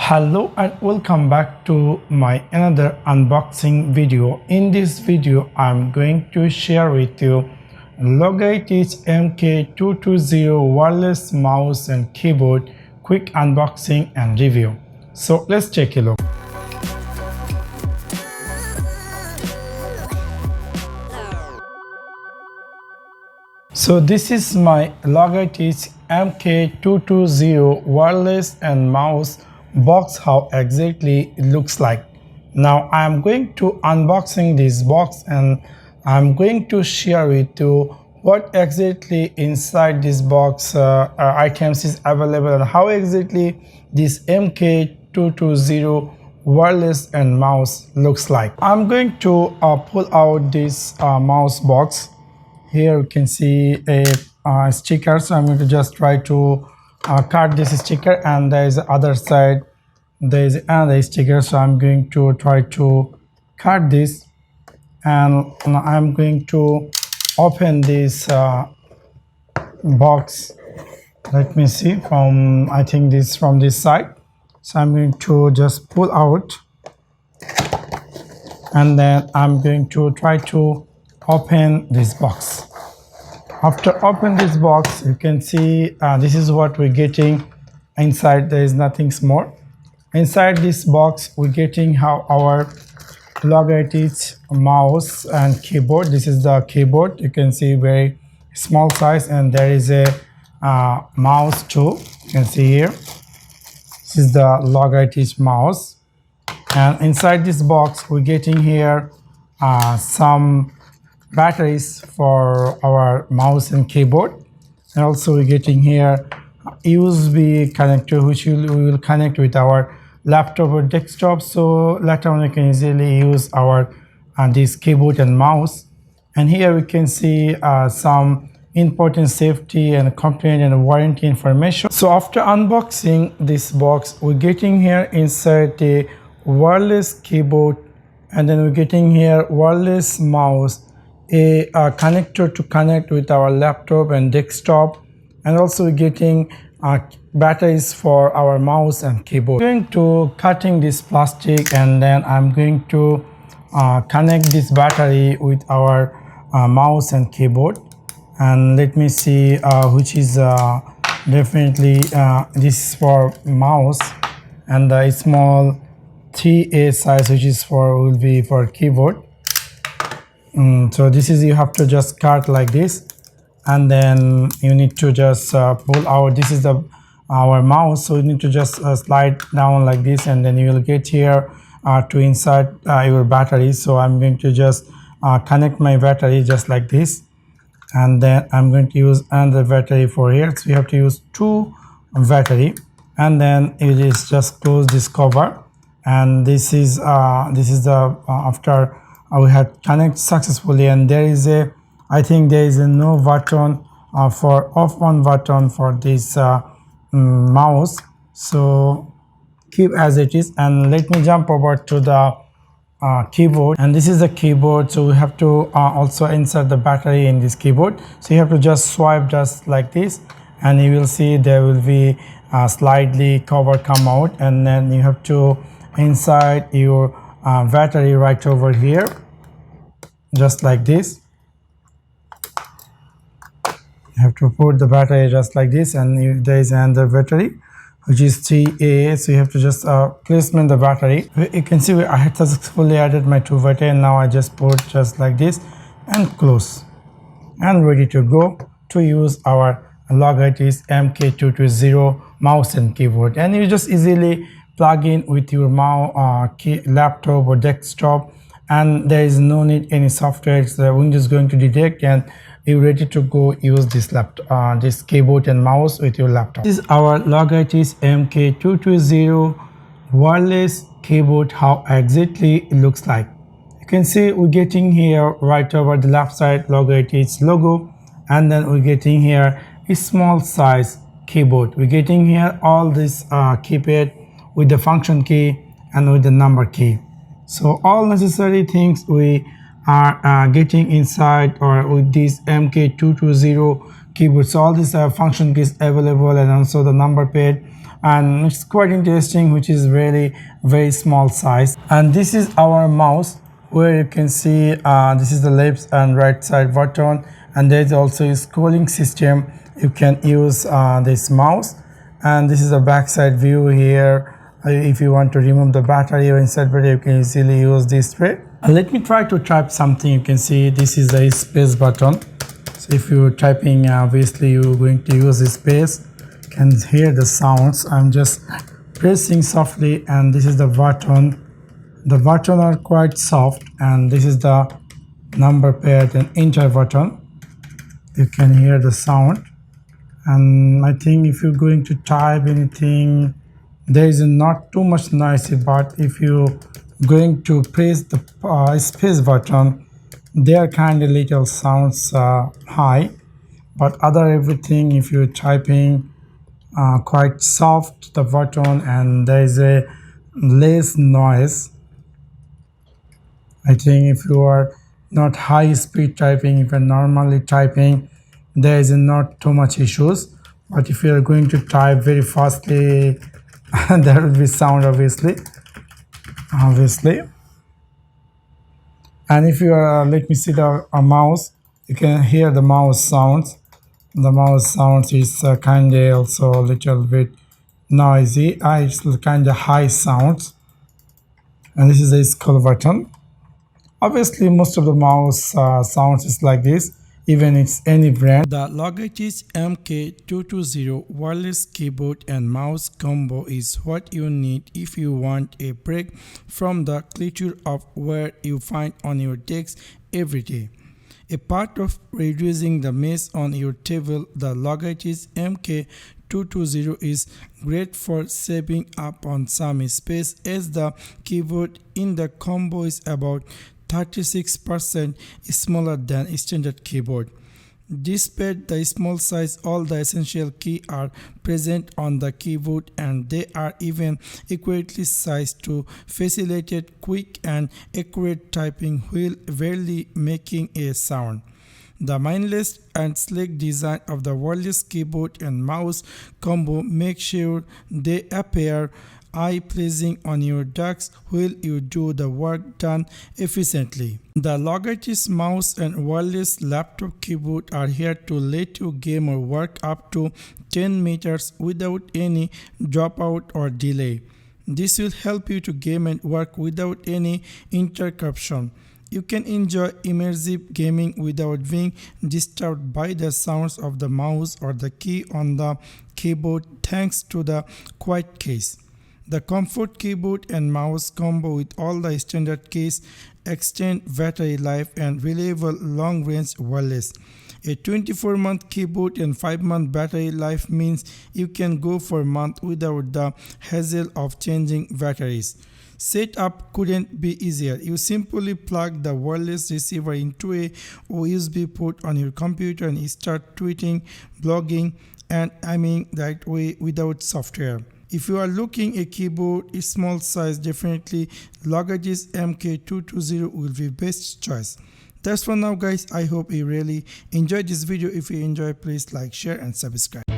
Hello and welcome back to my another unboxing video. In this video I'm going to share with you Logitech MK220 wireless mouse and keyboard quick unboxing and review. So let's take a look. So this is my Logitech MK220 wireless and mouse box, how exactly it looks like. Now I am going to unboxing this box and I'm going to share with you what exactly inside this box items is available and how exactly this MK220 wireless and mouse looks like. I'm going to pull out this mouse box. Here you can see a sticker, so I'm going to just try to cut this sticker, and there is the other side, there is another sticker, so I'm going to try to cut this, and I'm going to open this box. Let me see, from I think this from this side, so I'm going to just pull out, and then I'm going to try to open this box. After open this box, you can see this is what we're getting inside. There is nothing more inside this box. We're getting how our Logitech mouse and keyboard. This is the keyboard, you can see very small size, and there is a mouse too, you can see here. This is the Logitech mouse, and inside this box we're getting here some batteries for our mouse and keyboard, and also we're getting here USB connector which we will connect with our laptop or desktop, so later on we can easily use our this keyboard and mouse. And here we can see some important safety and complaint and warranty information. So after unboxing this box, we're getting here inside the wireless keyboard, and then we're getting here wireless mouse, a connector to connect with our laptop and desktop, and also getting batteries for our mouse and keyboard. I'm going to cutting this plastic, and then I'm going to connect this battery with our mouse and keyboard. And let me see which is definitely this is for mouse, and the small 3A size which is will be for keyboard. So this is, you have to just cut like this, and then you need to just pull out. This is our mouse, so you need to just slide down like this, and then you will get here to inside your battery. So I'm going to just connect my battery just like this, and then I'm going to use another battery for here. So you have to use two battery, and then it is just close this cover, and this is the after we have connect successfully. And there is a, I think there is a no button for off on button for this mouse, so keep as it is. And let me jump over to the keyboard, and this is the keyboard. So we have to also insert the battery in this keyboard, so you have to just swipe just like this, and you will see there will be slightly cover come out, and then you have to inside your battery right over here just like this. You have to put the battery just like this, and there is another battery which is 3A, so you have to just placement the battery. You can see I had successfully added my two battery, and now I just put just like this and close, and ready to go to use our Logitech MK220 mouse and keyboard. And you just easily plug in with your laptop or desktop, and there is no need any software. So Windows is going to detect, and you're ready to go use this laptop, this keyboard and mouse with your laptop. This is our Logitech MK220 wireless keyboard, how exactly it looks like. You can see we're getting here right over the left side Logitech logo, and then we're getting here a small size keyboard. We're getting here all this keypad with the function key and with the number key. So all necessary things we are getting inside or with this MK220 keyboard. So all these function keys available, and also the number pad and it's quite interesting, which is really very small size. And this is our mouse, where you can see this is the left and right side button, and there is also a scrolling system. You can use this mouse, and this is a backside view here. If you want to remove the battery or inside battery, you can easily use this way. Let me try to type something. You can see this is the space button. So if you're typing, obviously you're going to use the space. You can hear the sounds. I'm just pressing softly, and this is the button. The buttons are quite soft, and this is the number pad and enter button. You can hear the sound, and I think if you're going to type anything, there is not too much noisy. But if you're going to press the space button, they are kind of little sounds high, but other everything, if you're typing, quite soft the button, and there is a less noise. I think if you are not high speed typing, if you're normally typing, there is not too much issues. But if you are going to type very fastly, there will be sound, obviously. And if you are, let me see the mouse, you can hear the mouse sounds. The mouse sounds is kind of also a little bit noisy. It's kind of high sounds. And this is the scroll button. Obviously, most of the mouse sounds is like this, even it's any brand. The Logitech MK220 Wireless keyboard and mouse combo is what you need if you want a break from the clutter of where you find on your desk every day. A part of reducing the mess on your table, the Logitech MK220 is great for saving up on some space, as the keyboard in the combo is about 36% smaller than standard keyboard. Despite the small size, all the essential keys are present on the keyboard, and they are even equally sized to facilitate quick and accurate typing while barely making a sound. The minimalist and sleek design of the wireless keyboard and mouse combo makes sure they appear eye-pleasing on your desk while you do the work done efficiently. The Logitech mouse and wireless laptop keyboard are here to let you game or work up to 10 meters without any dropout or delay. This will help you to game and work without any interruption. You can enjoy immersive gaming without being disturbed by the sounds of the mouse or the key on the keyboard thanks to the quiet case. The Comfort keyboard and mouse combo with all the standard keys extend battery life and reliable long-range wireless. A 24-month keyboard and 5-month battery life means you can go for a month without the hassle of changing batteries. Setup couldn't be easier. You simply plug the wireless receiver into a USB port on your computer and start tweeting, blogging, and aiming that way without software. If you are looking a keyboard small size, definitely Logitech MK220 will be best choice. That's for now, guys. I hope you really enjoyed this video. If you enjoyed, please like, share, and subscribe.